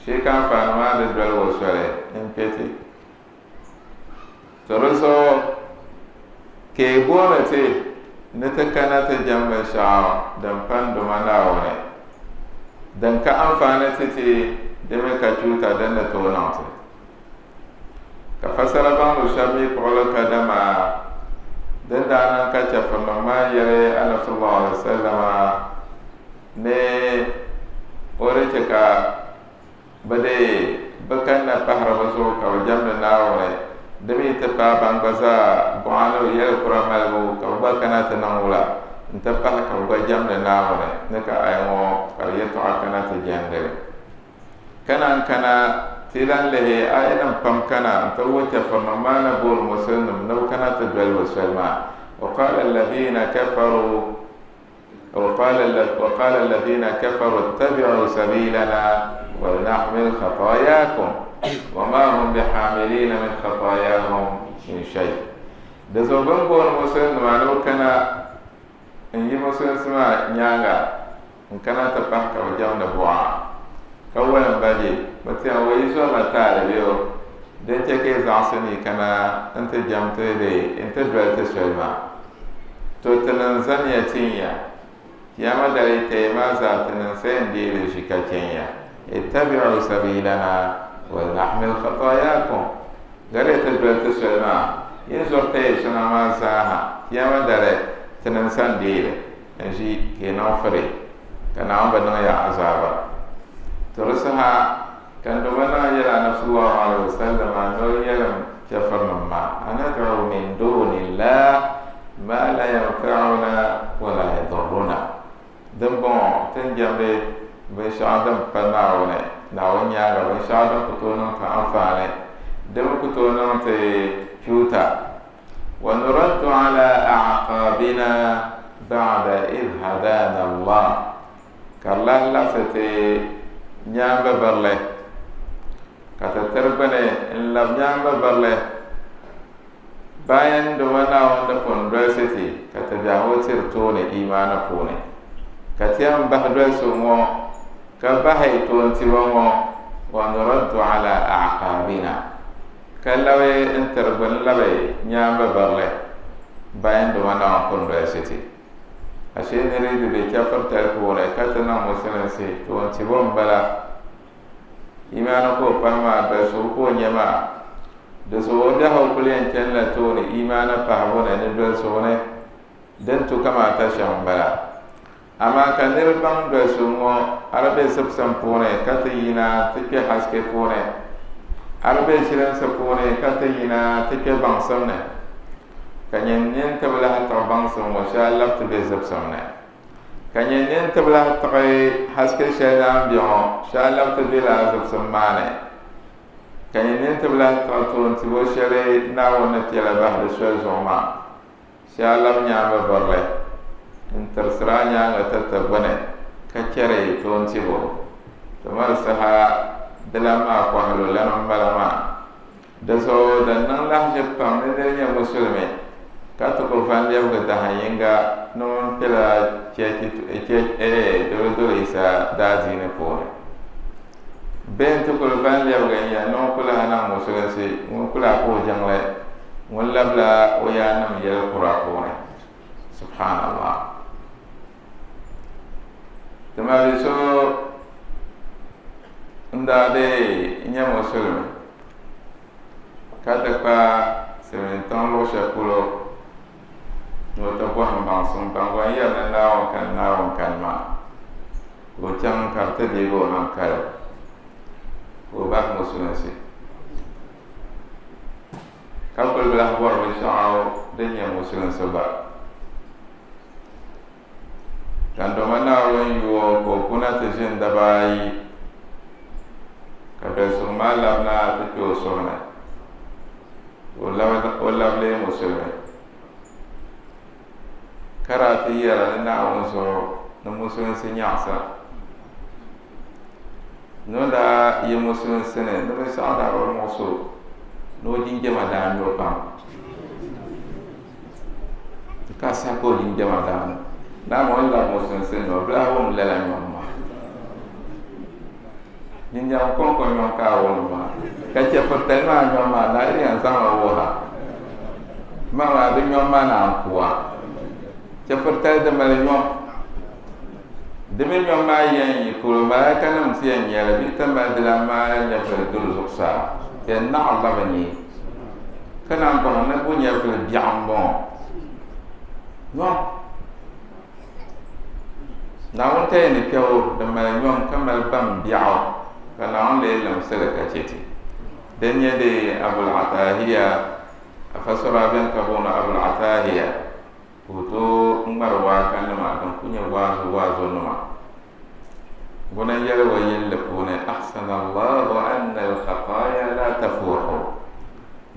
شيء أنفان ما دبل وسوالي إن كتي ترسو كيبونتي نتكنا تجمع شاو دمپن دوما ناونه دنك أنفان تيتي دمك جوتا دن توناتي كفسر بعض الشباب قال كدما دندانا كشف ما يري أن صلى الله عليه وسلم ne orecheka bade bakana pahra baso ka jamna nawre demi te pa bangbaza boano yel kuramal go ka bakana tanawla ntapa ka ba jamna nawre ne ka ayo qariyatu akana te jandere kana tilan lehe ayinan pamkana tawata famana bol muslim naw kana tadwal wasalma وقال الذين كفروا اتبعوا سبيلنا ولنحمل خطاياكم وما هم بحاملين من خطاياهم من شيء دزوبن بول مسلم ما كان ان مسلم سما نياغا ان كان تفكر وجاونا بوا كوان باجي متى ويسو متى بيو دنتك زعسني كما انت جامت دي انت دوالت سلما توتنزن يتيا ياما داري تيما ذاتنسن دي لشكاكيا اتبعوا سبيلنا ونحمل خطاياكم داري دوالت سلما يزورتي سنا ما زاها ياما داري تنسن دي نجي كنوفري كنا بنا يا عذابا ترسها كان دوما يلا نفس الله عليه وسلم انه يلم كفرنا ما ندعو من دون الله ما لا ينفعنا ولا يضرنا دمبون تنجمbe بشادم فناونه ناوnya ga bashadam kutonon ka afane dem kutonon te chuta wa nuraddu ala a'qabina ba'da idh hadana Allah kallah la sete nyamba barle kata terbane in lab nyamba barle bayan do wana wanda university kata jawo tirtone imana pone katiam bahdwa sumo ka bahay to tiwamo wa nuraddu ala a'qabina kalawe interban labe nyamba barle bayan do wana university ashene redu be kafarta ko la katana musallan se to tibon bala imana ko parma da so ko nyama da so da hawkulen tella to ni imana pahbona ne do so ne dan to kama ta shambala ama kanir bang do so mo arabe sabsam pone katayina tike haske pone arabe shiran sa pone katayina tike bang samne kanyen tabla ta bang sam wa sha Allah to be sabsam ne kanyen tabla ta haske shaydan biyo sha Allah to be la sabsam mane kanyen tabla ta to tibo share na wona tela bahda shal zoma sha Allah nyaaba barle intersra nyaanga tatabane ka kere to tibo to mar saha dalama ko halo lanam balama da so dan nan la je pam ne nya musulme ka to ko fande ga tahayenga non pela cheki do isa da zine pore ben to ko ban le ga ya no ko la na mo so si mo ko la ko jang le mo labla o ya nam ya qura ko ne subhanallah tamari so nda de nya mo so kata pa sementan lo shakulo no to ko han bang sum bang wa ya na kan ma ko chang karta de go nan kala ko ba mo sunasi kapal belah war insyaAllah denya mo sunasi ba kan do mana ron yo ko kuna te jenda bai kada suma labna te ko sona wala le mo sunasi karati yara na on so no mo sunasi nyasa no da ye musun sene no sa da ro mo so no jinje ma da no pam ka sa ko jinje ma da na mo la musun sene no bla ho le la no ma jinje ko ko no ka wo ma ka che fa tel ma no ma na ri an sa wo ha ma wa bi no ma na kwa che fa tel de ma le no demi ñom ma yen ko ma kanam si en yela bi tamba de la ma ya fa dul zuksa en na Allah bani kana ko na bu nya fa biambo no na wonte ni kew de ma ñom kamal bam biaw kana on le lam sele ka cheti denye de abul atahiya afasara ben kabuna abul atahiya Uto marwa kan ma kan kunya wazo numa gona yele wa yelle pone ahsana Allah wa anna al khataya la tafuhu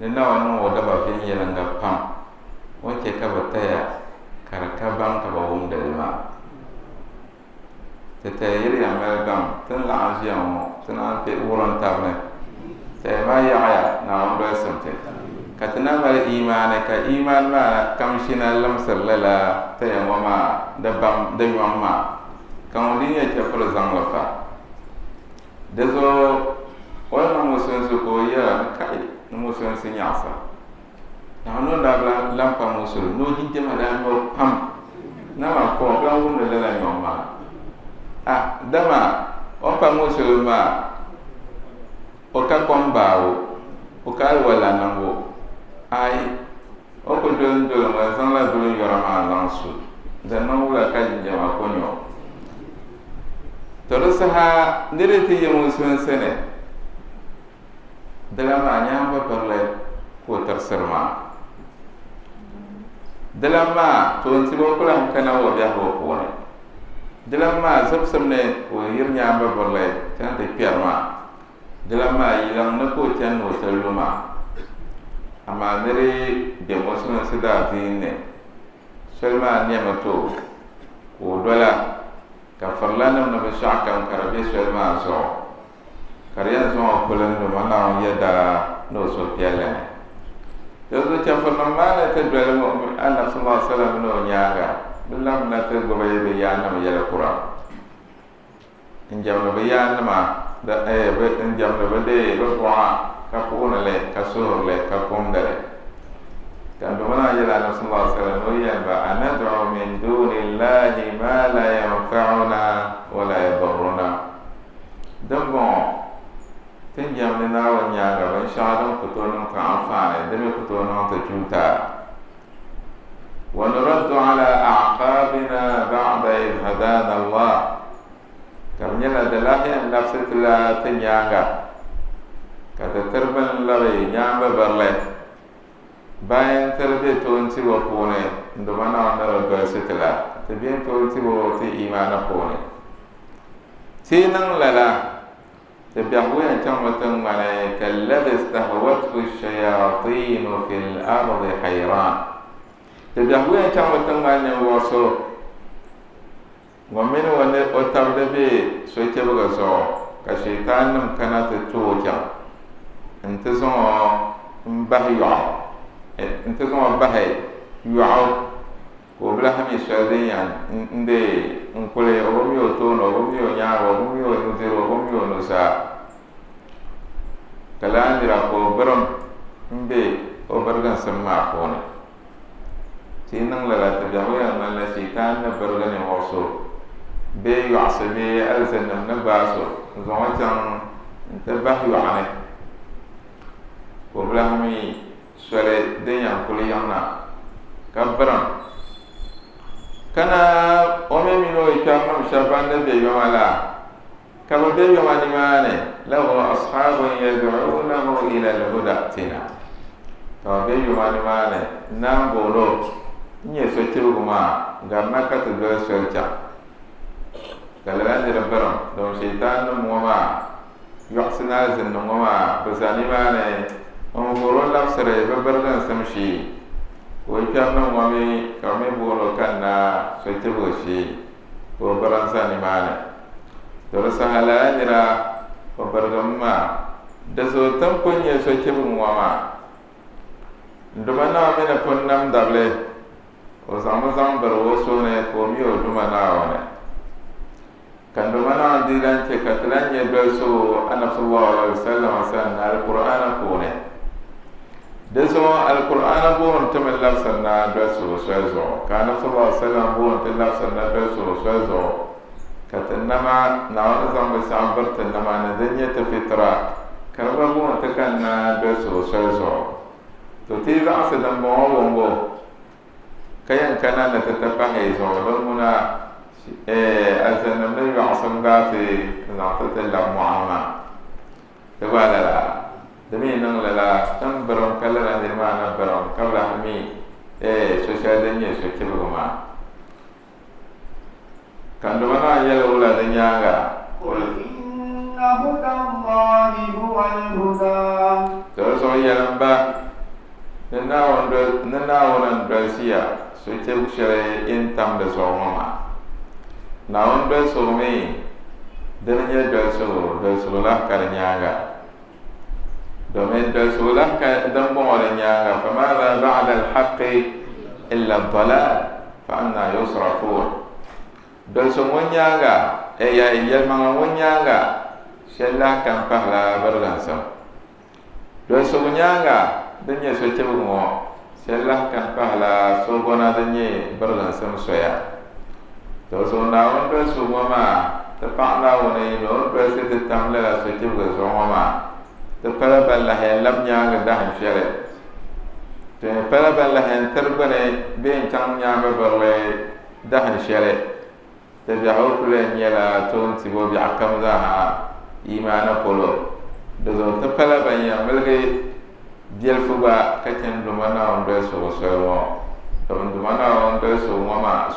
nina wanu oda ba fi yela nga pam wonke ka bataya karaka bam ka ba wum dalma tete yiri amal bam tan la ajiamo tan an pe uran tabne te ma ya na on do samte katana mal iman ka iman ma kam shina lam sallala tayamma da bam da yamma kan linya ke fara zangla fa dezo wala musun su ko ya kai musun sin yasa na no da lampa musul no jinje ma da no pam na ma ko ga won da la yamma dama on pa musul ma o ka kombawo o ka wala nango ai o ko don ma sanla don yora ma lansu da nan wala ka jama ko nyo to saha ndirete ye mo sun sene dala ma nya ba parle ko tar serma dala ma to nti bo kula kana wo bia ho ko ne dala ma sabsamne ko yir nya ba parle tan de pierma dala ma yilang na ko tan no taluma ama mere de mosun sida tinne selma niamato ko dola ka farlana na bashaka karabe selma so kariya so ko lan do mana yada no so piala yoso cha farna mala te dola mo Allah sallallahu alaihi wasallam no nyaga billam na te go baye ya na yala qur'an injam no bayan ma da injam no bade ro ka puna le ka sur le ka kondale kan do mana yala Rasulullah sallallahu alaihi wasallam ba anad'u min dunillahi ma la yanfa'una wa la yadurruna dabo tinjam ni na wa nyaga ba inshallah ko to non ka afane de ko to non ta junta wa nuraddu ala a'qabina ba'da idh hadana Allah kam nyala dalahi an nafsatla tinjanga kata terban lawe nyamba barle bayan terbe to nti wa pone ndo mana na ro setla te bien to nti wo ti imana pone ti nang lala te biawu ya chama tang mana kalladhi istahwathu ash-shayatin fil ardi hayran te biawu ya chama tang mana waso ngomene wane otarde be so te buga so ka shaytan nam kana te to ja انت مبهي انت مبهي يعو وبلا هم يشادين يعني ندي نقول روميو تون روميو نيا روميو نزير روميو نسا kalandira ko baram mbe o bargan samma ko ne tinan la ta jawiya man la shaytan na bargan waso be yu'sabi alzan na baso zawatan tabahu ane ko blahmi sore de yan kuli yana kabran kana o me mino ikama shabanda be yamala kama be yamani mane lahu ashabun yad'unahu ila al-huda tina kama be yamani mane nan bolo nye so tiruguma garna ka to do selcha kala ni rabbaram do shaytan mo ma yuhsina zin mo ma bazani mane on bolo lafsare babbargan samshi o kamna mo mi kame bolo kanna so tirugoshi ko baransa ni mane to sahala nira babbargamma da so tamponye so tirugo ma ndumana mena ponnam dable o zamazam barwo so ne ko mi o dumana wona kando mana dilan ke katlanye do so annabi sallallahu alaihi wasallam sanna alquran ko ne deso alquran bo tamal lafsanna do so kana sallallahu alaihi wasallam bo tamal lafsanna do so katannama nawana zamba sambarta nama na danya ta fitra karba bo takanna do so to tira asadan bo wongo kayan kana na tatapahe zo don muna azan nabi asam gati na tatalla muamma tabala la demi nang la tambaram kala ni mana baram kala mi so shadanye so kiluma kando mana yala ula danyanga qul inna hudallahi huwal huda to so yalamba nana wonan dasiya so te bushare in tam da so mama na on do so me danya do so la kar nyanga do men do so la ka dan bo wala nyanga fa ma la ba'da al haqq illa ad-dalal fa anna yusrafun do so nyanga ya yel ma nyanga shella kan pahla bargansa do so nyanga danya so te mo shella kan pahla so bona danya bargansa soya to so na on do so mama ta pa'la wona no do se te tamla la so te so mama te pala balla he lam nyanga da han shere te pala balla hen terbane be tan nyanga barwe da han shere te bi hawle nyela ton ti bo bi akam da ha imana polo do so te pala ban ya melge diel fuba katen do mana on do so to do mana on do so mama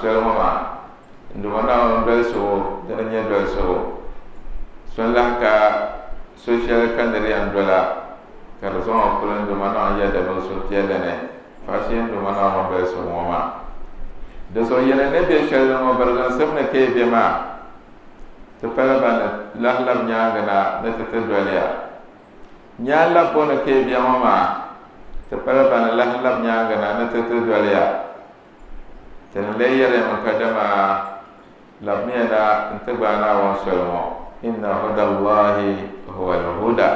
ndumana on do so danya do so la ka social kandere andola ka so on ko ndumana ya da so tielene fasien ndumana on do so mama de so yene ne be shel no bargan samne ke be ma to pala bana lahlam nyaaga na ne te dolia nyaala bona ke be mama to pala bana lahlam nyaaga na ne te dolia tan leyere man kadama labniya intabana wa sallallahu inna hudallahi huwa al-huda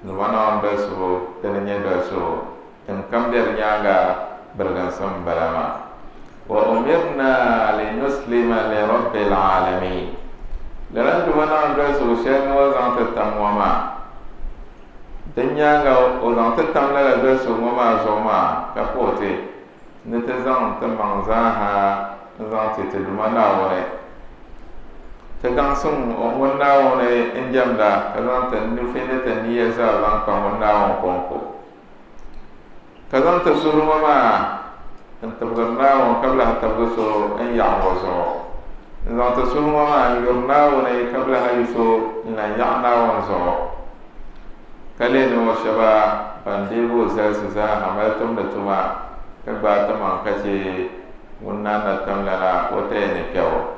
nuwana ambaso tananya daso tan kamder nyanga bargan sam balama wa umirna linuslima li rabbil alamin lalan nuwana ambaso shen wa zanta tamwama tanyanga o zanta tamla daso mama zoma kapote netazan tamanzaha zanta tulmana wa ta gansum wonna wona injamda kazanta nufene ta niya za ban kan wonna won konko kazanta suruma ma antabgarna won qabla tabguso an ya'wazo zanta suruma ma yurna wona qabla hayso ina ya'na won zo kale no shaba bandego za amatum da tuma kaba ta man kace wonna na tamlana wata ne kyawo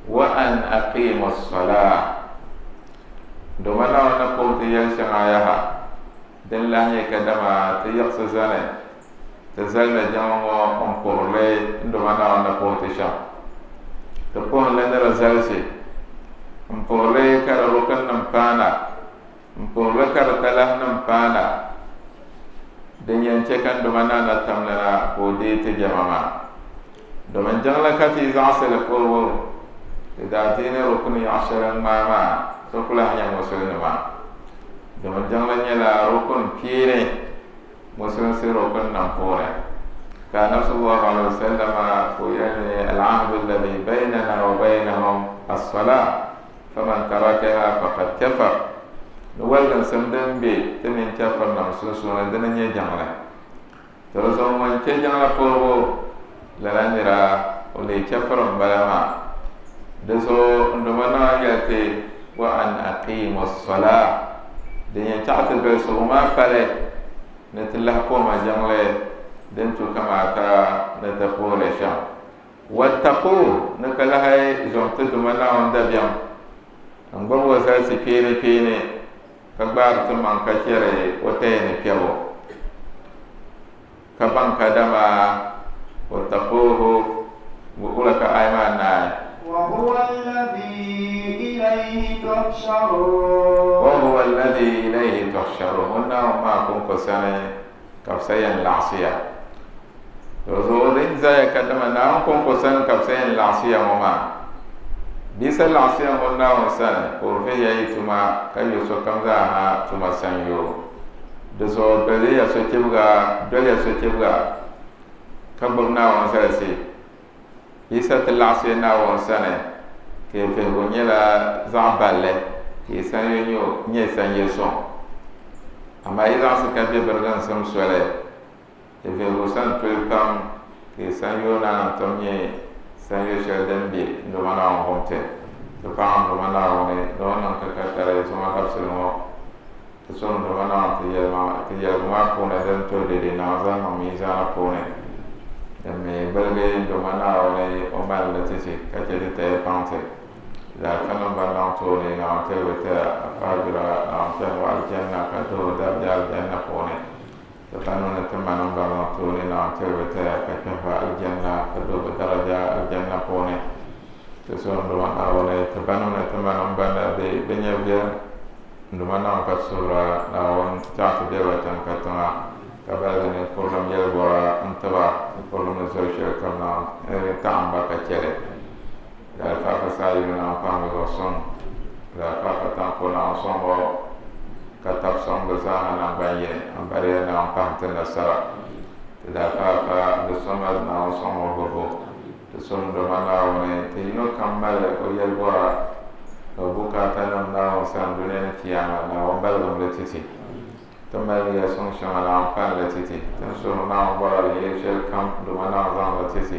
wa an aqimu as-salah do mana wana ko te yan shaya dan la ne kadama te yaksa zane te zalma jaмо on porle do mana wana ko te sha to ko le na zalse on porle kara rokan nam pana on porle kara talah nam kan do manana tamlana ko de te jamama do man jangla kati zasala ko ida tine rukuni 10 mama so kula hanya musulna ma do man jangla nyala rukun kire musulun si rukun nampore kana sallallahu alaihi wasallam ko yani al-ahd alladhi bainana wa bainahum as-salah faman tarakaha faqad kafar no walgan samdan be tenen chafar na musulun dana nye jangla to so man che jangla ko la lanira o le chafar balama de so ndo mana yate wa an aqimu as-salah de nya ta'ata be so ma pare ne tillah ko ma jangle den to kama ta ne ta pole sha wattaqu ne kala hay jonte do mana on da biam an bon wa sa sikere kene kagbar to man ka chere o te ne piawo kaban kadama wattaquhu wa ulaka aymana وهو الذي إليه تحشرون وهو الذي إليه تحشرون وما كنت سنة كفسيا العصية وزورين زي كدما نعم كنت سنة كفسيا العصية وما بيس العصية ونا وسنة ورفيه يتما كي يسوكم ذاها تما سنيو دزو بلي يسوكيبغا دولي يسوكيبغا كبرنا وسنة Isa tilasi na wonsane ke fe gonyela zamballe ke sanyo nye sanye son ama ila se ka be bergan sam sole e fe wosan tulkam ke sanyo na tomye sanyo shedembi ndo mana on honte to pam ndo mana on do nan ka ka tare so ma kapsulo to so ndo mana on te yelma ko na den to de na za ma mi za ko ne me belge do mana ole o mal la tisi ka te te pante la kana ba na to ne na te wete afadura na te wa janna ka do da dal janna pone to kanu ne te mana ba na to ne na te wete ka te fa al janna ka do daraja al janna pone to so do mana ole te kanu ne te mana ba na de benya bia do mana ka sura na won ta te de wete ka ta kabadane problem yelbora antaba problem social kana tamba ka chere la fa sai na pa go son la fa ta ko na son bo ka tap son go sa na baye ambare na pa ta sara la fa de son na son bo de son do mana one te no kamale o yelbora o buka ta na san dunen tiama na o bal do titi tamali ya son shamala pa la titi tan so na wala ye shel kam do mana zan la titi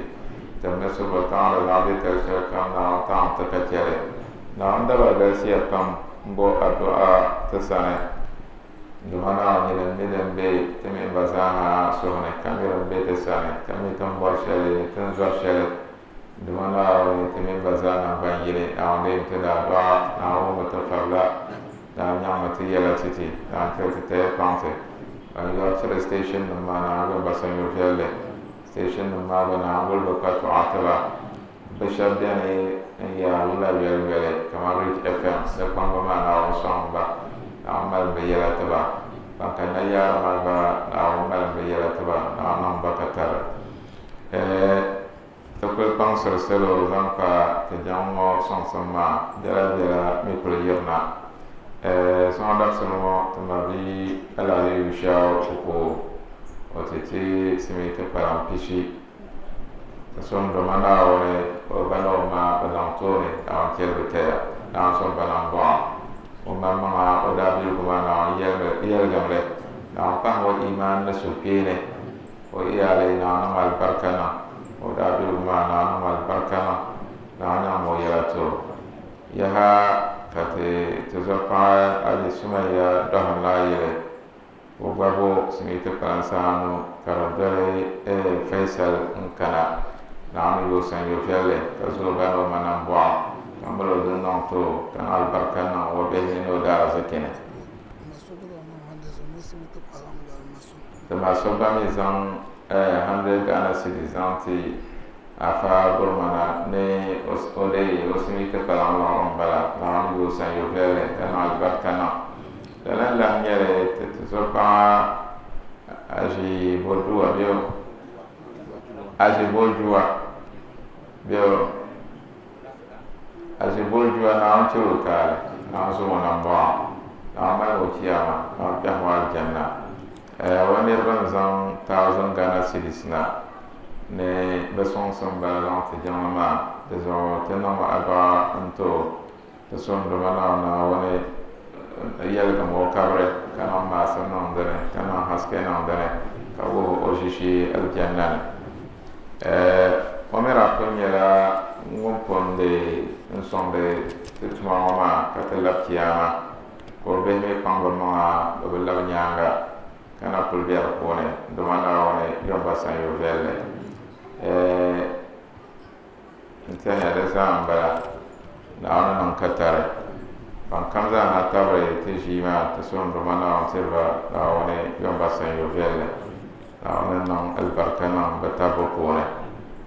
tan so ba ta la de ta shel kam na ta ta ka chere na anda ba ga si kam bo addu'a ta sane do mana ni le ne be teme bazana so ne kamera be ta sane kami tan bo shel tan zo shel do mana ni teme bazana ba yire na ne ta da ba na o ta farla da nyama ti yela titi da te pante ayo sere station mana ga basan yo felle station mana na ngol do ka to ataba bashar dani ya wala wele kamar FM se kwamba mana o samba amal be yela taba bakana ya ma amal be yela taba na nam bakatar to ko pansor selo zanka te jango sonsama dera mi ko yerna son d'absolument mabi ala yusha ko otete simite para pichi son domanda ore o baloma balantone en terre dans son balamba o mama o da bi ko na yel gamle na pa ho iman na supine o yale na mal barkana o da bi ko na mal barkana na mo yelato yaha kate tazapa ali sumaya dahala yele o babo simite pansano karadare faisal nkana na yo san yo fele kazo babo manambwa kambalo dunno to kan albarkana wa behino da zakene tama soba mizan 100 Ghana citizenity afa gormana ne osode osmite palamon bala na yo san yo vele kan albarkana dalan la nyere te sopa aji bodua bio aji bojua bio aji bojua na onchuru kale na zuwa na mba na mai okiyama na pyamu aljanna wani ranzan 1000 Ghana cedis na ne beson samba lante jamama dezo tenoma aba anto beson domana na wani yalga mo kabre kana ma sanon dane kana haske non dane kawo ojishi aljanna omera premiera ngomponde nsombe tutmama katela kiyama ko be me pangoma do la nyanga kana pulbiar pone domana wone yomba sayo vele ntanya desamba na nan katare ban kamza na tabre tejima tason romana observa na wone yomba sayo vele na wone nan albarkana batabo pone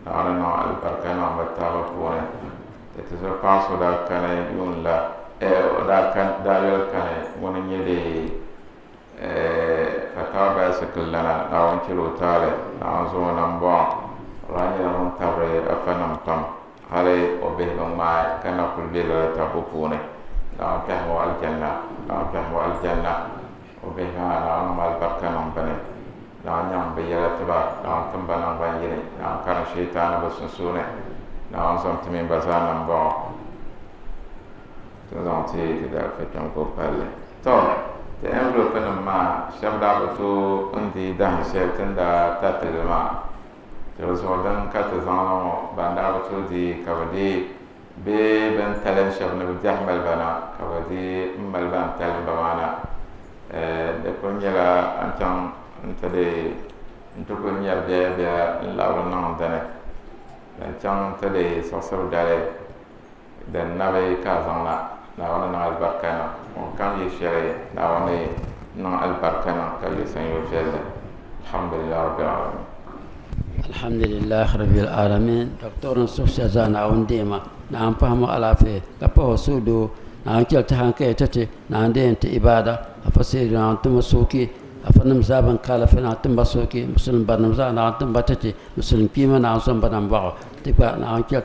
na wone nan albarkana batabo pone tezo paso da kana yunla da kan da yel kana wone nyede fataba sakallana na won kilo tale na zo nan ba ranya non tabre afanam tam hale obe ma kana kulbela tabupune na kahwa aljanna obe na mal barkanam bane na nyam be yala taba na tambana banjire na kana shaytan basusune na on somtimi bazana ba to zanti da fetam ko palle to te envelope ma shabda bato undi dan shetanda tatilma to zodan katazano banda bato di kawadi be ben talen shabna jahmal bana kawadi malban talen bana de konyala antan antade ntoko nyarde be lawo nan dane antan tade sosor dale den nabe kazana na wana na albarkana on kam yeshere na wana na albarkana ka yesanyo felle alhamdulillah rabbil alamin alhamdulillah rabbil alamin doctor sufya zana ondema na ampamu alafe kapo sudu na ankel tahanke tete na ande ibada afasiri na tumasuki afanam zaban kala fana tumasuki muslim banam zana tumbatete muslim kima na son banam ba tiba na ankel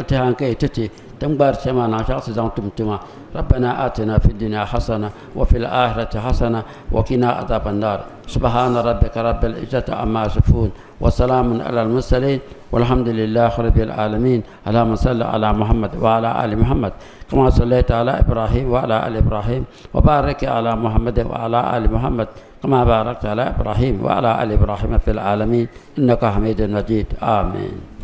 tahanke tete تنبار شما نشاط زانتم تما ربنا آتنا في الدنيا حسنة وفي الآخرة حسنة وقنا عذاب النار سبحان ربك رب العزة عما يصفون وسلام على المرسلين والحمد لله رب العالمين اللهم صل على محمد وعلى آل محمد كما صليت على إبراهيم وعلى آل إبراهيم وبارك على محمد وعلى آل محمد كما باركت على إبراهيم وعلى آل إبراهيم في العالمين إنك حميد مجيد آمين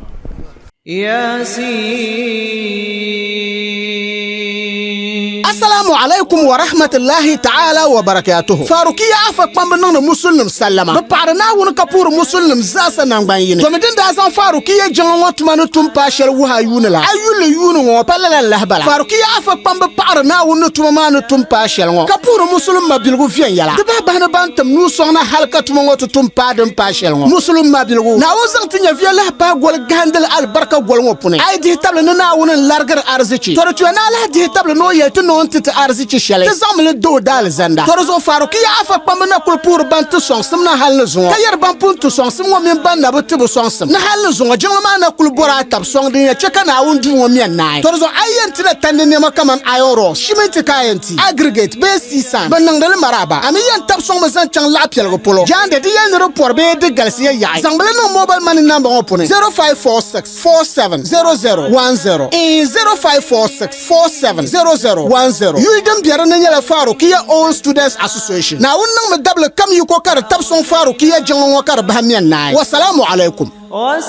Assalamu alaikum wa rahmatullahi ta'ala wa barakatuhu. Farukiya afa kwambana na muslim sallama. Ba parna wona kapur muslim zasa nangban yini. To medin da san farukiya jango tumanu tumpa shel wuha yunala. Ayule yunu ngo palala lahbala. Farukiya afa kwamba parna wona tumanu tumpa shel ngo. Kapur muslim mabilgu fiyan yala. De ba bana bantam nu sonna halka tumango tumpa dum pa shel ngo. Muslim mabilgu. Na wozan tinya fiala pa gol gandal al barka gol ngo pune. Ay di table na wona largar arzici. To to na la di table no yetu no tita arziki shele ta zamle do dal zanda torzo farukiya afa pamna kulpur bantu sonsum na halna zonga kayar banpuntu sonsum mo min banna butu sonsum na halna zonga jongma na kulbora tab song din ya cheka na wundu mo min nai torzo ayenti na tanne ma kaman ayoro shimenti kayenti aggregate be sisan banang dal maraba ami yan tab song mazan chang la piel go polo jande di yan report be de galsiya ya zangbele no mobile money number opone 0546 470010 and 0546 470010 Yuidam biarana nyala Farukiya All Students Association. Na wonnang me double kam yuko kar tabson Farukiya jango kar bahamian nai. Wassalamu alaikum. وسواء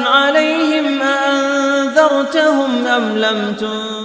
عليهم أنذرتهم أم لم تنذرهم